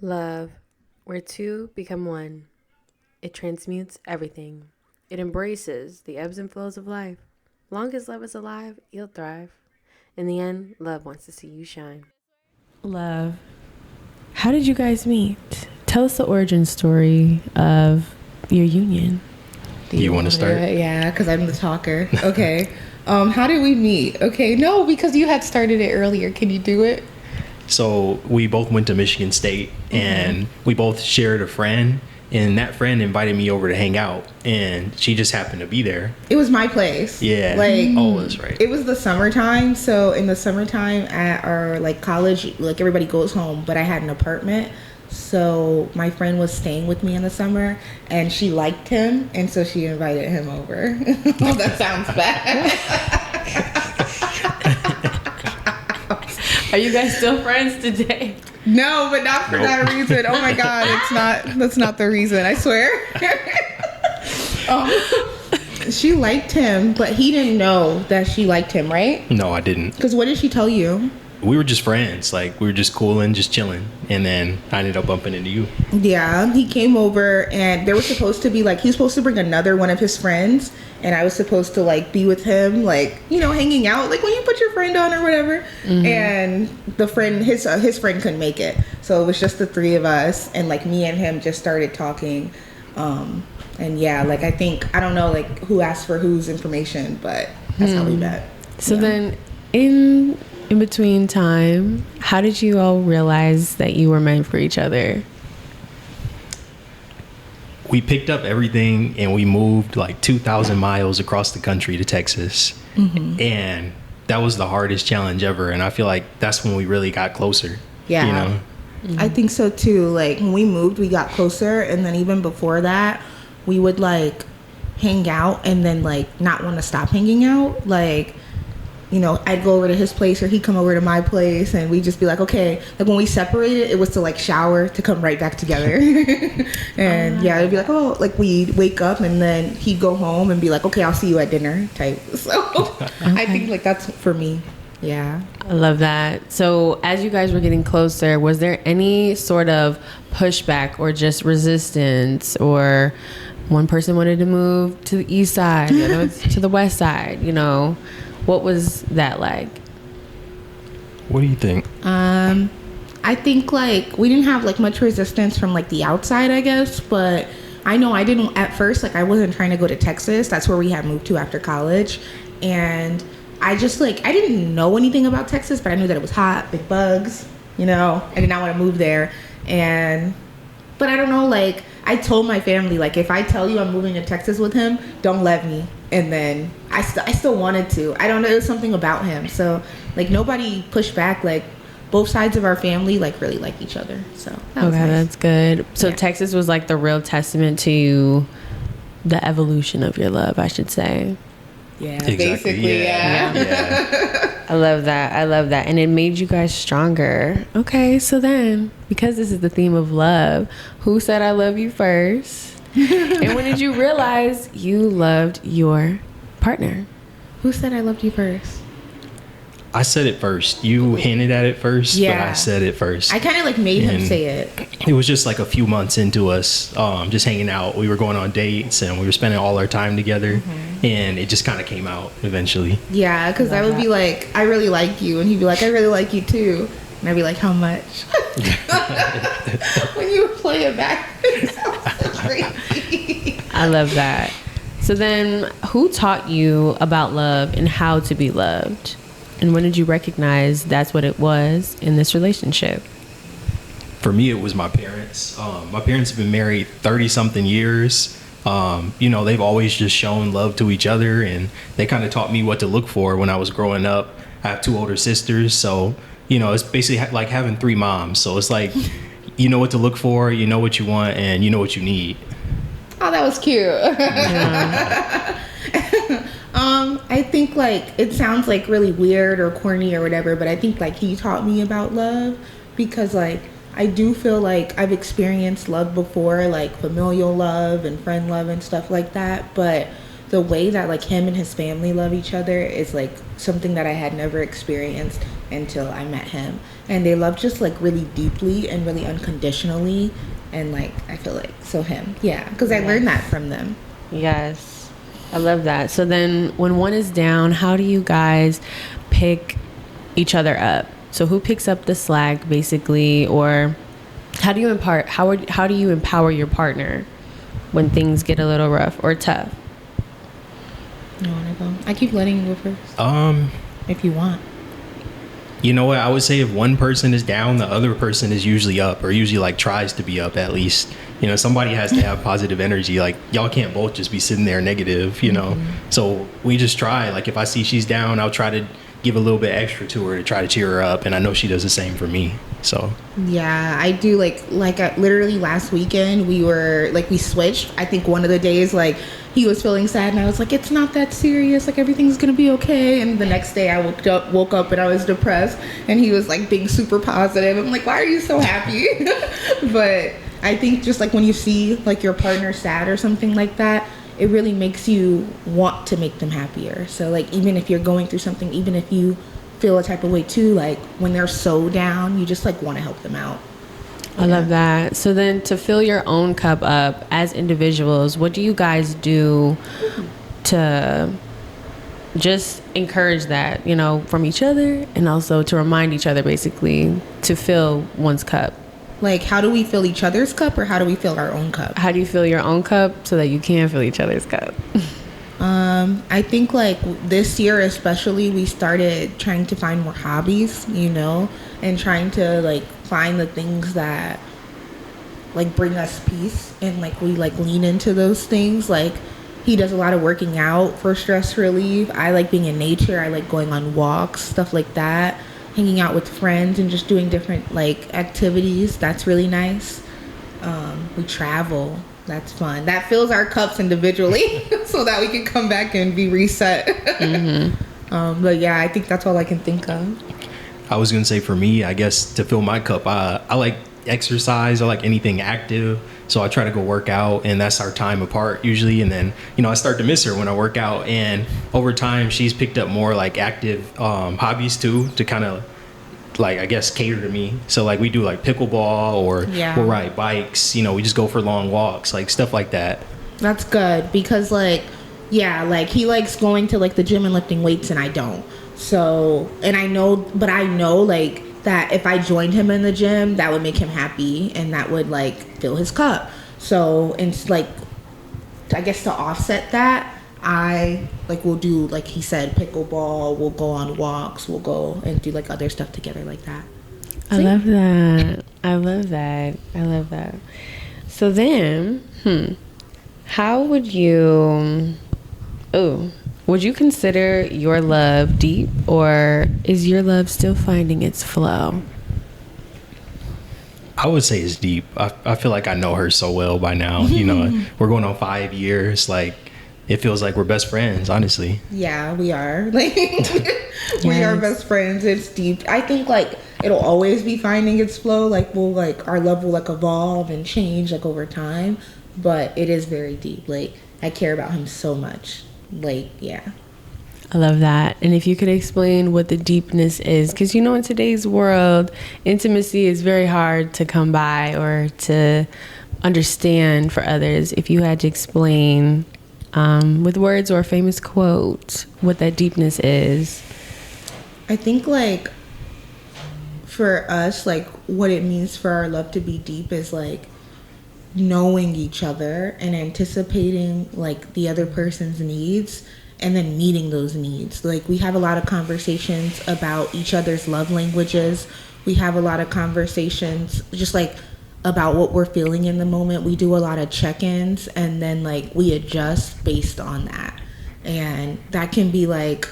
Love, where two become one. It transmutes everything. It embraces the ebbs and flows of life. Long as love is alive, you'll thrive. In the end, love wants to see you shine. Love, how did you guys meet? Tell us the origin story of your union. Do you want to start? Yeah, because I'm the talker. Okay. How did we meet? Okay, no, because you had started it earlier. Can you do it? So we both went to Michigan State, and we both shared a friend, and that friend invited me over to hang out, and she just happened to be there. It was my place. Yeah. Oh, that's right. It was the summertime. So in the summertime at our college, everybody goes home, but I had an apartment. So my friend was staying with me in the summer, and she liked him, and so she invited him over. Oh, that sounds bad. Are you guys still friends today? No, but not for that reason. Oh my God, that's not the reason, I swear. She liked him, but he didn't know that she liked him, right? No, I didn't. Because what did she tell you? We were just friends. We were just cooling, just chilling. And then I ended up bumping into you. Yeah, he came over, and there was supposed to be, he was supposed to bring another one of his friends, and I was supposed to, be with him, hanging out, when you put your friend on or whatever. Mm-hmm. And the friend, his friend couldn't make it. So it was just the three of us, and, me and him just started talking. And yeah, I think, I don't know, who asked for whose information, but that's how we met. So then, in between time, how did you all realize that you were meant for each other? We picked up everything and we moved 2,000 miles across the country to Texas. Mm-hmm. And that was the hardest challenge ever. And I feel like that's when we really got closer. Yeah. You know? Mm-hmm. I think so too. When we moved, we got closer. And then even before that, we would hang out and then not want to stop hanging out. I'd go over to his place or he'd come over to my place, and we'd just be okay. When we separated, it was to shower to come right back together. And yeah, it'd be we'd wake up and then he'd go home and be okay, I'll see you at dinner type. So okay. I think that's for me. Yeah. I love that. So as you guys were getting closer, was there any sort of pushback or just resistance, or one person wanted to move to the east side, the other to the west side, What was that like? What do you think? I think we didn't have much resistance from the outside, I guess, but I know I didn't at first. I wasn't trying to go to Texas. That's where we had moved to after college, and I just I didn't know anything about Texas, but I knew that it was hot, big bugs. I did not want to move there, but I don't know. I told my family, if I tell you I'm moving to Texas with him, don't let me. And then I still wanted to. I don't know. It was something about him. So, nobody pushed back. Both sides of our family, really like each other. So, that was nice. That's good. So, yeah. Texas was, the real testament to the evolution of your love, I should say. Yeah, exactly. Basically, yeah. I love that. And it made you guys stronger. Okay, so then, because this is the theme of love, who said I love you first? And when did you realize you loved your partner? Who said I loved you first? I said it first. You hinted at it first, but I said it first. I kind of made him say it. It was just a few months into us just hanging out. We were going on dates and we were spending all our time together, and it just kind of came out eventually. Yeah, because I would be I really like you, and he'd be I really like you too. And I'd be how much? When you would play it back, it sounds so crazy. I love that. So then, who taught you about love and how to be loved? And when did you recognize that's what it was in this relationship? For me, it was my parents. My parents have been married 30-something years. They've always just shown love to each other, and they kind of taught me what to look for when I was growing up. I have 2 older sisters, so it's basically like having 3 moms. So it's you know what to look for, you know what you want, and you know what you need. Oh, that was cute. Yeah. I think it sounds really weird or corny or whatever, but I think he taught me about love because I do feel I've experienced love before, familial love and friend love and stuff like that, but the way that him and his family love each other is something that I had never experienced. until I met him. And they love just like really deeply and really unconditionally. And like, I feel like, so him. Yeah. Because I learned that from them. Yes. I love that. So then when one is down, how do you guys pick each other up? So who picks up the slack basically, or how do you empower your partner when things get a little rough or tough? You want to go? I keep letting you go first. If you want. You know what? I would say if one person is down, the other person is usually up, or usually like tries to be up at least. You know, somebody has to have positive energy. Like, y'all can't both just be sitting there negative, you know? So we just try. Like, if I see she's down, I'll try to give a little bit extra to her to try to cheer her up. And I know she does the same for me. So yeah, I do. Literally last weekend we switched. I think one of the days like he was feeling sad and I was like, it's not that serious, like everything's gonna be okay. And the next day I woke up and I was depressed and he was like being super positive. I'm like, why are you so happy? But I think just like when you see like your partner sad or something like that, it really makes you want to make them happier. So like even if you're going through something, even if you feel a type of way too, like when they're so down, you just like want to help them out. I love that. So then to fill your own cup up as individuals, what do you guys do to just encourage that, you know, from each other, and also to remind each other basically to fill one's cup? Like, how do we fill each other's cup, or how do we fill our own cup? How do you fill your own cup so that you can fill each other's cup? I think like this year especially, we started trying to find more hobbies, you know, and trying to like find the things that like bring us peace, and like we like lean into those things. Like he does a lot of working out for stress relief. I like being in nature. I like going on walks, stuff like that, hanging out with friends and just doing different like activities. That's really nice. We travel. That's fun. That fills our cups individually so that we can come back and be reset. But yeah, I think that's all I can think of. I was going to say for me, I guess to fill my cup, I like exercise. I like anything active. So I try to go work out, and that's our time apart usually. And then, you know, I start to miss her when I work out. And over time, she's picked up more like active hobbies too, to kind of like, I guess, cater to me. So like we do like pickleball, or we'll ride bikes, you know, we just go for long walks, like stuff like that. That's good, because like, yeah, like he likes going to like the gym and lifting weights and I don't. So, and I know like that if I joined him in the gym, that would make him happy and that would like fill his cup. So it's like, I guess to offset that, I like will do, like he said, pickleball, we'll go on walks, we'll go and do like other stuff together like that. I love that. I love that. I love that. So then, how would you consider your love deep, or is your love still finding its flow? I would say it's deep. I feel like I know her so well by now. You know, we're going on 5 years. Like, it feels like we're best friends, honestly. Yeah, we are. Like, we are best friends. It's deep. I think like it'll always be finding its flow. Like our love will like evolve and change like over time, but it is very deep. Like I care about him so much. Like, yeah. I love that. And if you could explain what the deepness is, because, you know, in today's world, intimacy is very hard to come by or to understand for others. If you had to explain with words or a famous quote what that deepness is. I think like for us, like what it means for our love to be deep is like knowing each other and anticipating like the other person's needs and then meeting those needs. Like we have a lot of conversations about each other's love languages. We have a lot of conversations just like about what we're feeling in the moment. We do a lot of check-ins and then like we adjust based on that. And that can be like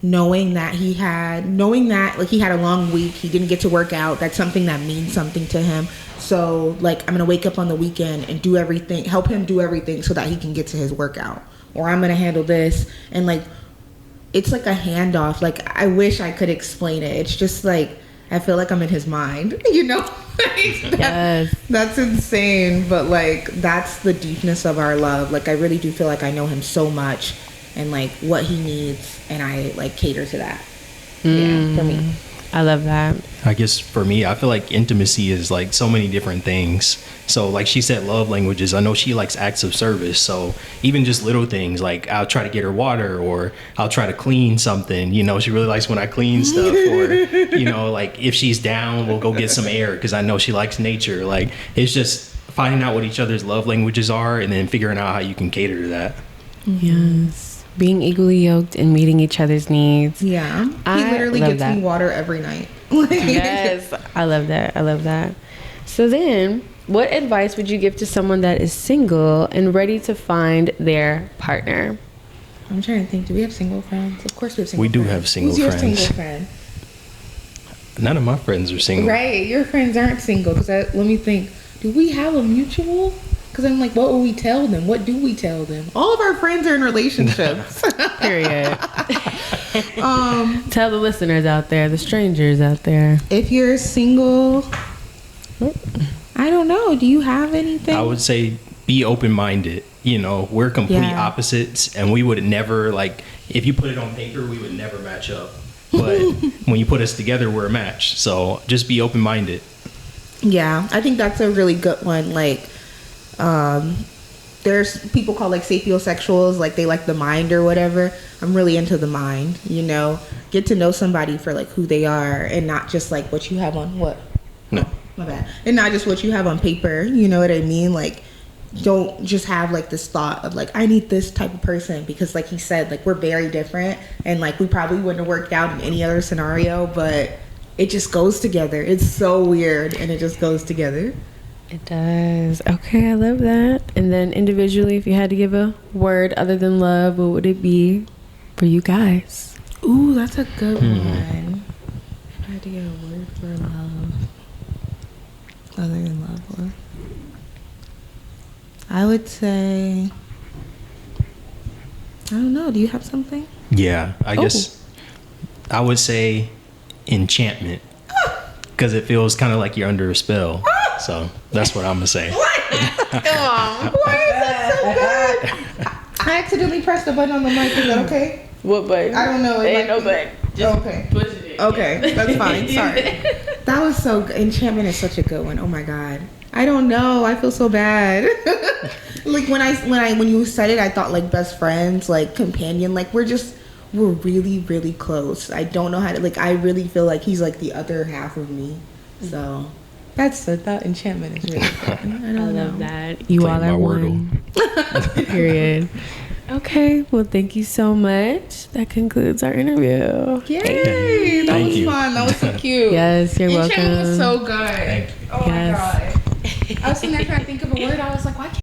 knowing that he had a long week, he didn't get to work out. That's something that means something to him. So like I'm gonna wake up on the weekend and do everything, help him do everything so that he can get to his workout. Or I'm gonna handle this, and like it's like a handoff. Like I wish I could explain it. It's just like I feel like I'm in his mind, you know? Yes. That's insane, but like that's the deepness of our love. Like I really do feel like I know him so much and like what he needs, and I like cater to that. Yeah, for me. I love that. I guess for me, I feel like intimacy is like so many different things. So like she said, love languages. I know she likes acts of service. So even just little things, like I'll try to get her water, or I'll try to clean something. You know, she really likes when I clean stuff. Or, you know, like if she's down, we'll go get some air because I know she likes nature. Like it's just finding out what each other's love languages are and then figuring out how you can cater to that. Yes. Being equally yoked and meeting each other's needs. Yeah. He I literally love gets that. me water every night. Yes. I love that. I love that. So then, what advice would you give to someone that is single and ready to find their partner? I'm trying to think. Do we have single friends? Of course we have single We do friends. have single Who's your friends. single friend? None of my friends are single. Right. Your friends aren't single. Because let me think. Do we have a mutual? Because I'm like, what will we tell them? What do we tell them? All of our friends are in relationships. Period. Tell the listeners out there, the strangers out there. If you're single, I don't know. Do you have anything? I would say be open-minded. You know, we're complete opposites, and we would never, like, if you put it on paper, we would never match up. But when you put us together, we're a match. So just be open-minded. Yeah, I think that's a really good one. Like, there's people called like sapiosexuals, like they like the mind or whatever. I'm really into the mind, you know. Get to know somebody for like who they are and not just like what you have on what? No. My bad. And not just what you have on paper, you know what I mean? Like, don't just have like this thought of like, I need this type of person, because like he said, like we're very different and like we probably wouldn't have worked out in any other scenario, but it just goes together. It's so weird and it just goes together. It does. Okay, I love that. And then individually, if you had to give a word other than love, what would it be for you guys? Ooh, that's a good one. If I had to get a word for love other than love, I would say, I don't know. Do you have something? Yeah, I guess I would say enchantment, because it feels kind of like you're under a spell. So that's what I'm gonna say. Come on. Why is that so good? I accidentally pressed the button on the mic. Is that okay? What button? I don't know. Ain't no button. Just okay. push it in. Okay, that's fine. Sorry. That was so good. Enchantment is such a good one. Oh my god. I don't know. I feel so bad. Like when you said it, I thought like best friends, like companion. Like we're really, really close. I don't know how to, like, I really feel like he's like the other half of me. So that enchantment is really fun. I love that. You Playing all are my one. Period. Okay. Well, thank you so much. That concludes our interview. Yay! That was fun. That was so cute. Yes, you're welcome. Enchantment was so good. Thank you. Oh my god. I was sitting there trying to think of a word. I was like, why can't